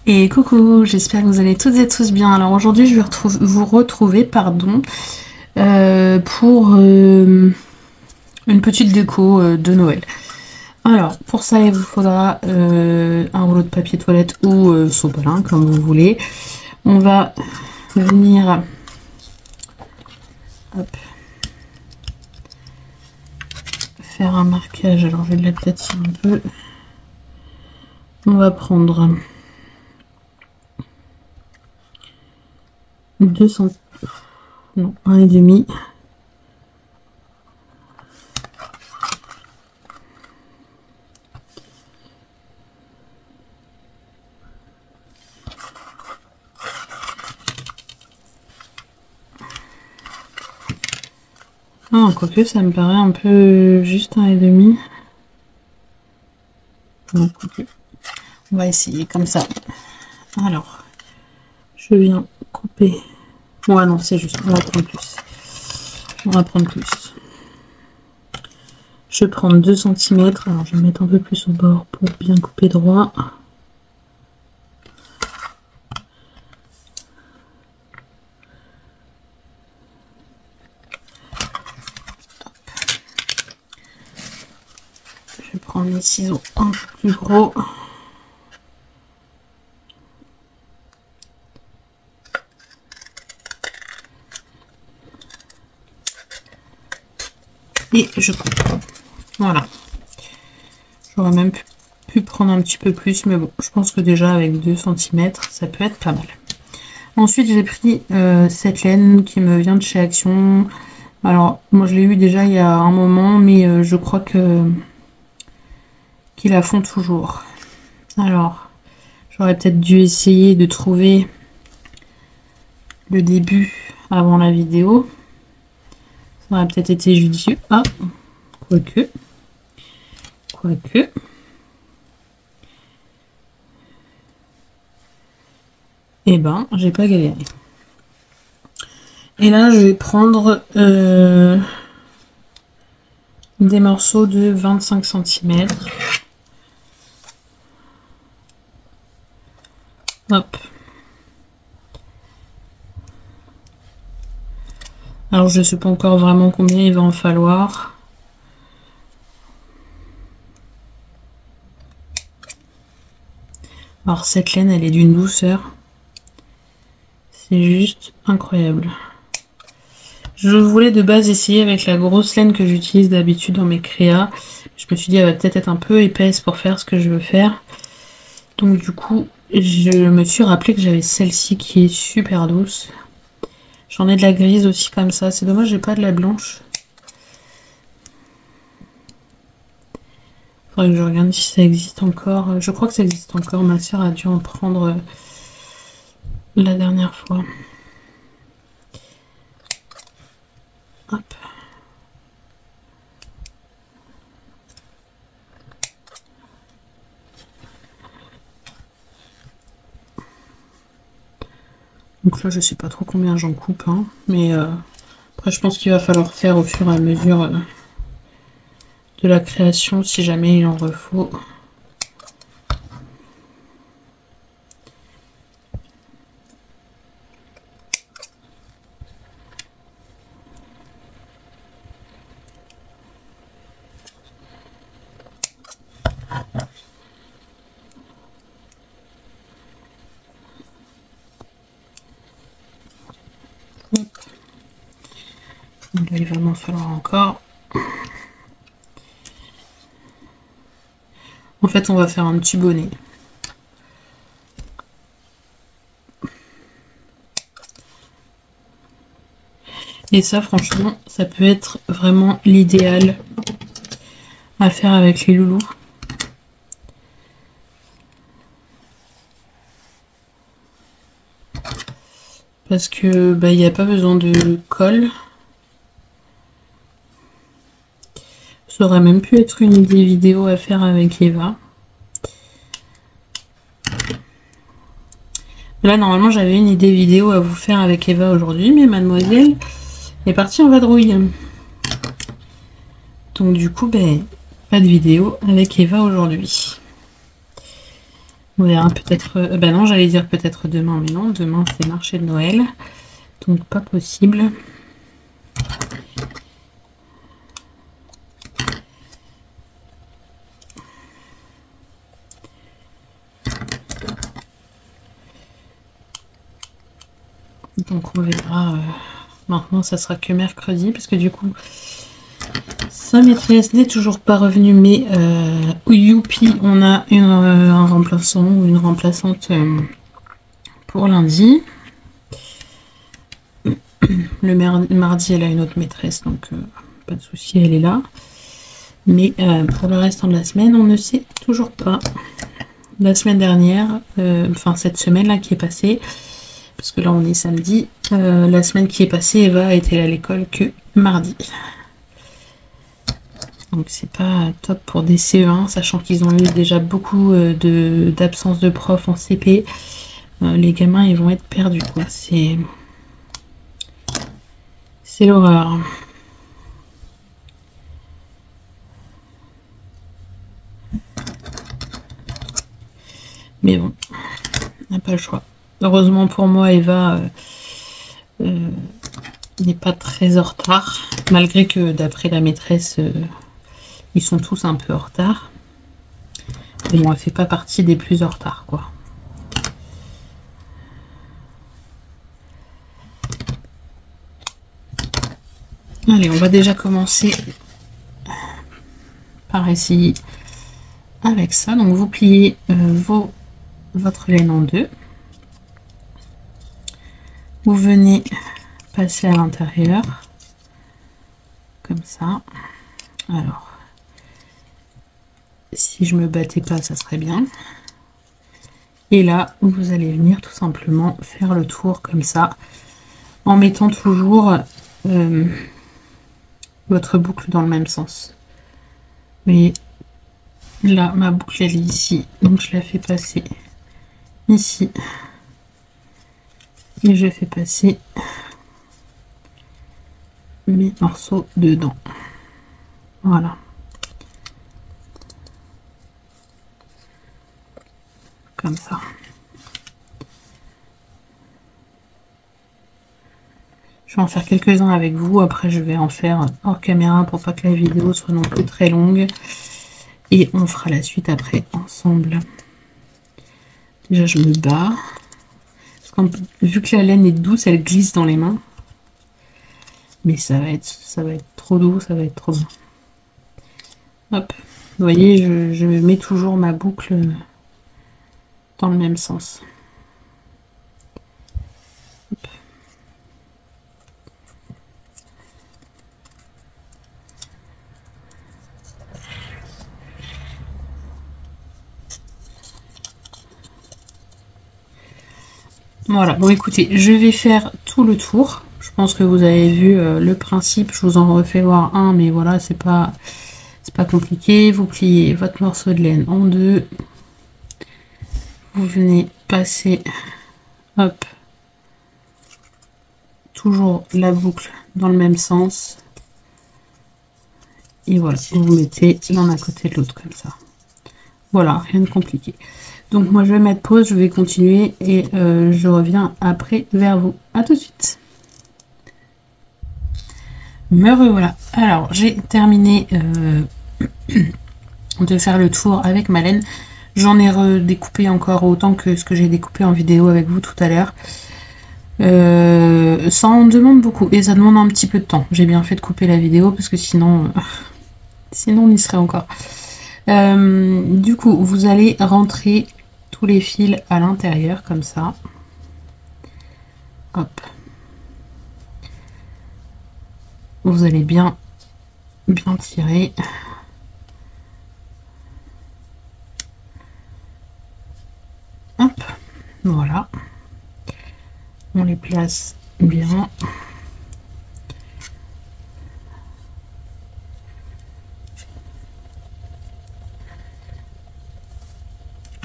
Et coucou, j'espère que vous allez toutes et tous bien. Alors aujourd'hui je vais vous retrouver pour une petite déco de Noël. Alors pour ça il vous faudra un rouleau de papier toilette ou sopalin comme vous voulez. On va venir faire un marquage. Alors je vais l'aplatir un peu. On va prendre 200, non, 1,5. Ah, quoique ça me paraît un peu juste 1,5. Non, quoique. On va essayer comme ça. Alors, je viens couper. Ouais, non, c'est juste. On va prendre plus. On va prendre plus. Je vais prendre 2 cm. Alors, je vais mettre un peu plus au bord pour bien couper droit. Je vais prendre les ciseaux un peu plus gros. Et je coupe. Voilà. J'aurais même pu prendre un petit peu plus, mais bon, je pense que déjà avec 2 cm, ça peut être pas mal. Ensuite, j'ai pris cette laine qui me vient de chez Action. Alors, moi je l'ai eu déjà il y a un moment, mais je crois qu'ils la font toujours. Alors, j'aurais peut-être dû essayer de trouver le début avant la vidéo. Ça aurait peut-être été judicieux. Ah, quoique. Eh ben, j'ai pas galéré. Et là, je vais prendre des morceaux de 25 cm. Hop. Alors, je ne sais pas encore vraiment combien il va en falloir. Alors, cette laine, elle est d'une douceur. C'est juste incroyable. Je voulais de base essayer avec la grosse laine que j'utilise d'habitude dans mes créas. Je me suis dit, elle va peut-être être un peu épaisse pour faire ce que je veux faire. Donc, du coup, je me suis rappelé que j'avais celle-ci qui est super douce. J'en ai de la grise aussi comme ça. C'est dommage, j'ai pas de la blanche. Faudrait que je regarde si ça existe encore. Je crois que ça existe encore. Ma soeur a dû en prendre la dernière fois. Hop. Donc là, je sais pas trop combien j'en coupe, hein, mais après, je pense qu'il va falloir faire au fur et à mesure de la création, si jamais il en refaut. Donc là, il va m'en falloir encore. En fait, on va faire un petit bonnet. Et ça, franchement, ça peut être vraiment l'idéal à faire avec les loulous. Parce que bah, il n'y a pas besoin de colle. Ça aurait même pu être une idée vidéo à faire avec Eva. Là, normalement, j'avais une idée vidéo à vous faire avec Eva aujourd'hui, mais mademoiselle est partie en vadrouille. Donc du coup, ben, pas de vidéo avec Eva aujourd'hui. On verra peut-être... ben non, j'allais dire peut-être demain, mais non, demain c'est marché de Noël. Donc pas possible. Donc on verra. Maintenant ça sera que mercredi, parce que du coup sa maîtresse n'est toujours pas revenue, mais youpi, on a un remplaçant ou une remplaçante pour lundi. Le mardi elle a une autre maîtresse, donc pas de souci, elle est là. Mais pour le restant de la semaine, on ne sait toujours pas. La semaine dernière, enfin cette semaine là qui est passée, parce que là on est samedi, la semaine qui est passée, Eva a été à l'école que mardi. Donc c'est pas top pour des CE1, sachant qu'ils ont eu déjà beaucoup d'absence de profs en CP. Les gamins ils vont être perdus quoi. C'est l'horreur. Mais bon, on n'a pas le choix. Heureusement pour moi, Eva n'est pas très en retard, malgré que d'après la maîtresse, ils sont tous un peu en retard. Mais bon, elle fait pas partie des plus en retard, quoi. Allez, on va déjà commencer par essayer avec ça. Donc vous pliez votre laine en deux. Vous venez passer à l'intérieur, comme ça. Alors, si je me battais pas, ça serait bien. Et là, vous allez venir tout simplement faire le tour comme ça, en mettant toujours votre boucle dans le même sens. Vous voyez, là, ma boucle, elle est ici, donc je la fais passer ici. Et je fais passer mes morceaux dedans. Voilà. Comme ça. Je vais en faire quelques-uns avec vous. Après, je vais en faire hors caméra pour pas que la vidéo soit non plus très longue. Et on fera la suite après ensemble. Déjà, je me bats. Parce que vu que la laine est douce, elle glisse dans les mains. Mais ça va être trop doux, ça va être trop bon. Hop. Vous voyez, je mets toujours ma boucle dans le même sens. Hop. Voilà, bon écoutez, je vais faire tout le tour. Je pense que vous avez vu le principe, je vous en refais voir un, mais voilà, c'est pas compliqué. Vous pliez votre morceau de laine en deux. Vous venez passer, hop, toujours la boucle dans le même sens. Et voilà, vous mettez l'un à côté de l'autre comme ça. Voilà, rien de compliqué. Donc moi je vais mettre pause, je vais continuer et je reviens après vers vous. À tout de suite. Me revoilà. Alors j'ai terminé de faire le tour avec ma laine. J'en ai redécoupé encore autant que ce que j'ai découpé en vidéo avec vous tout à l'heure. Ça en demande beaucoup et ça demande un petit peu de temps. J'ai bien fait de couper la vidéo parce que sinon on y serait encore. Du coup, vous allez rentrer tous les fils à l'intérieur comme ça. Hop. Vous allez bien tirer. Hop, voilà. On les place bien.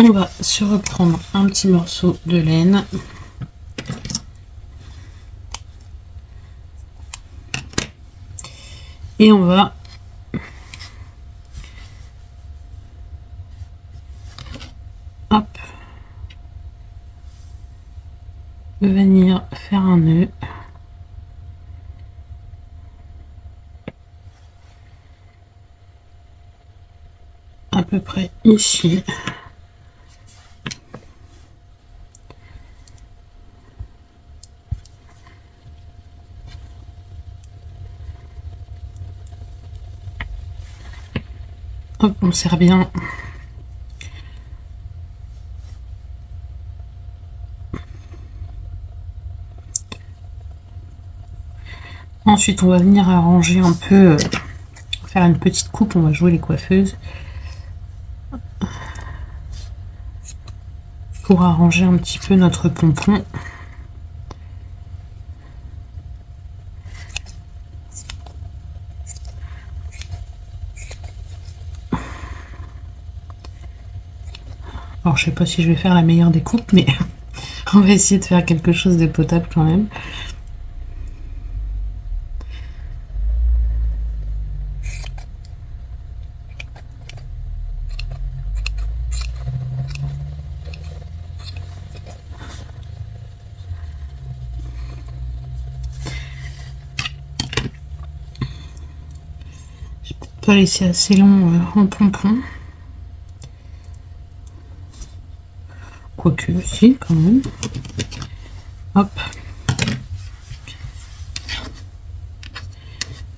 On va se reprendre un petit morceau de laine. Et on va hop, venir faire un nœud. À peu près ici. Hop, on serre bien. Ensuite, on va venir arranger un peu, faire une petite coupe. On va jouer les coiffeuses pour arranger un petit peu notre pompon. Alors, je sais pas si je vais faire la meilleure des coupes, mais on va essayer de faire quelque chose de potable quand même. Je vais peut-être pas laisser assez long en pompon. Quoique, si, quand même. Hop.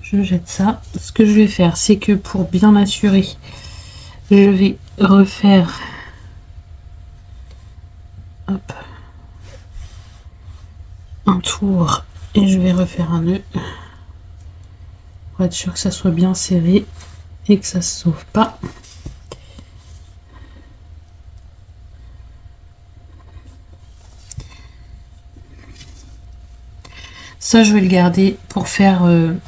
Je jette ça. Ce que je vais faire, c'est que pour bien assurer, je vais refaire hop, un tour et je vais refaire un nœud pour être sûr que ça soit bien serré et que ça se sauve pas. Ça, je vais le garder pour faire, vous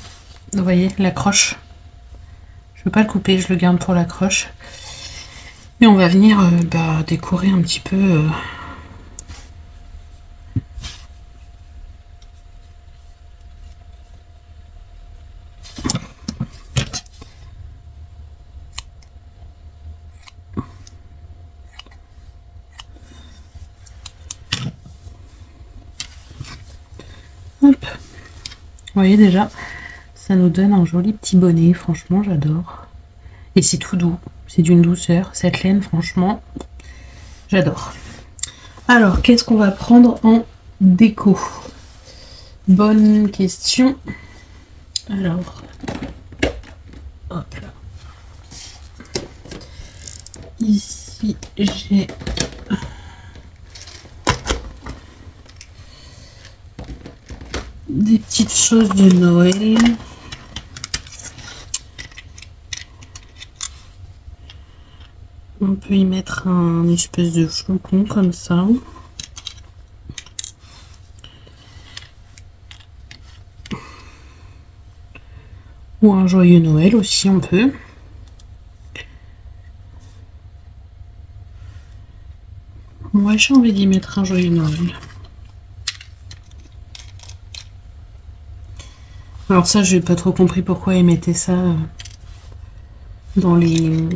voyez, l'accroche. Je veux pas le couper, je le garde pour l'accroche. Et on va venir décorer un petit peu. Hop. Vous voyez déjà, ça nous donne un joli petit bonnet. Franchement, j'adore. Et c'est tout doux. C'est d'une douceur. Cette laine, franchement, j'adore. Alors, qu'est-ce qu'on va prendre en déco? Bonne question. Alors, hop là. Ici, j'ai des petites choses de Noël. On peut y mettre un espèce de flocon comme ça. Ou un joyeux Noël aussi, on peut. Moi, j'ai envie d'y mettre un joyeux Noël. Alors ça, j'ai pas trop compris pourquoi ils mettaient ça dans les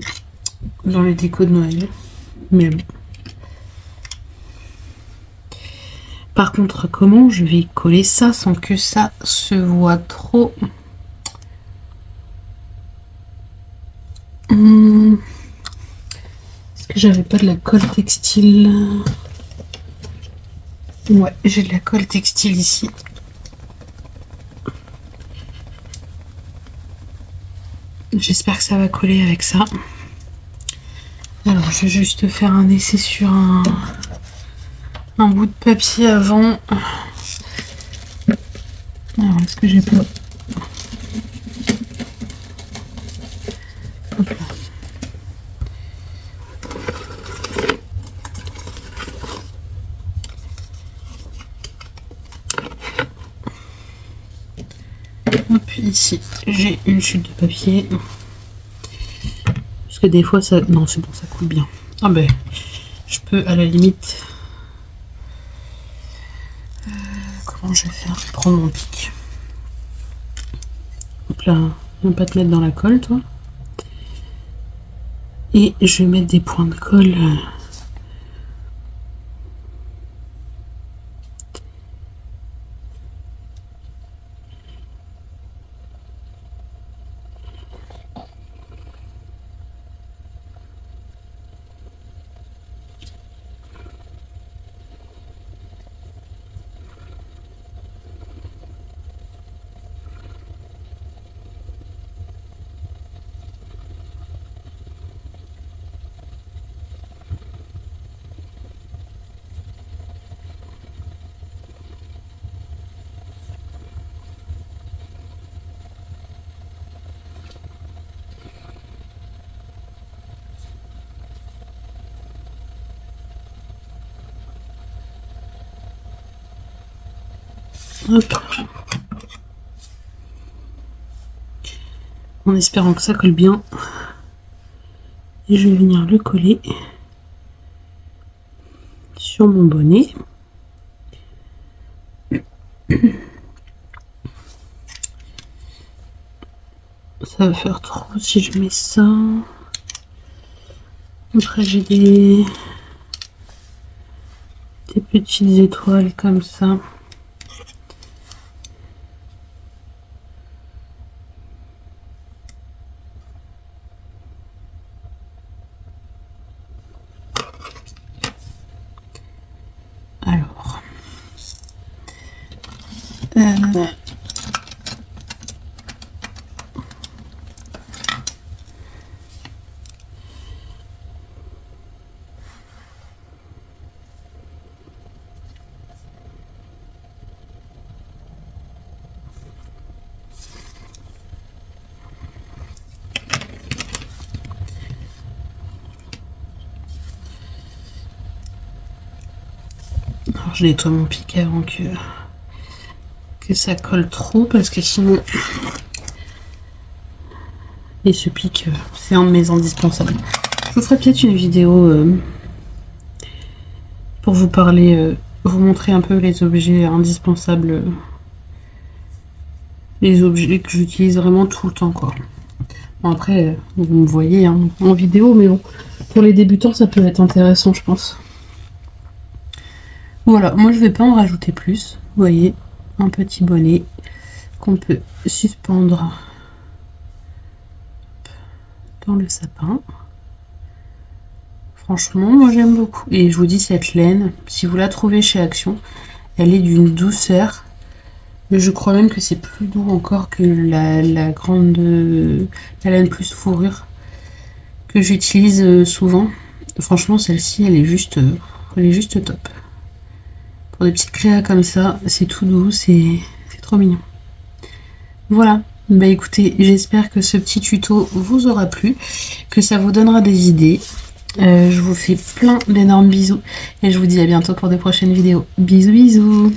décos de Noël. Mais bon. Par contre, comment je vais coller ça sans que ça se voit trop? Est-ce que j'avais pas de la colle textile? Ouais, j'ai de la colle textile ici. J'espère que ça va coller avec ça. Alors, je vais juste faire un essai sur un bout de papier avant. Alors, est-ce que j'ai pas... Hop là. Hop, ici, j'ai une chute de papier. Parce que des fois, ça... Non, c'est bon, ça coule bien. Ah ben, je peux, à la limite... comment je vais faire? Je vais prendre mon pic. Hop là, ne pas te mettre dans la colle, toi. Et je vais mettre des points de colle. Hop. En espérant que ça colle bien. Et je vais venir le coller sur mon bonnet. Ça va faire trop si je mets ça. Après j'ai des petites étoiles comme ça. Alors, je nettoie mon piquet avant que ça colle trop, parce que sinon il se pique. C'est un de mes indispensables. Je vous ferai peut-être une vidéo pour vous parler, vous montrer un peu les objets indispensables, les objets que j'utilise vraiment tout le temps, quoi. Bon, après vous me voyez hein, en vidéo, mais bon, pour les débutants ça peut être intéressant, je pense. Voilà, moi je vais pas en rajouter plus. Vous voyez, un petit bonnet qu'on peut suspendre dans le sapin. Franchement, moi j'aime beaucoup. Et je vous dis, cette laine, si vous la trouvez chez Action, elle est d'une douceur. Je crois même que c'est plus doux encore que la laine plus fourrure que j'utilise souvent. Franchement, celle-ci, elle est juste top. Pour des petites créas comme ça, c'est tout doux, c'est trop mignon. Voilà, bah écoutez, j'espère que ce petit tuto vous aura plu, que ça vous donnera des idées. Je vous fais plein d'énormes bisous et je vous dis à bientôt pour de prochaines vidéos. Bisous bisous.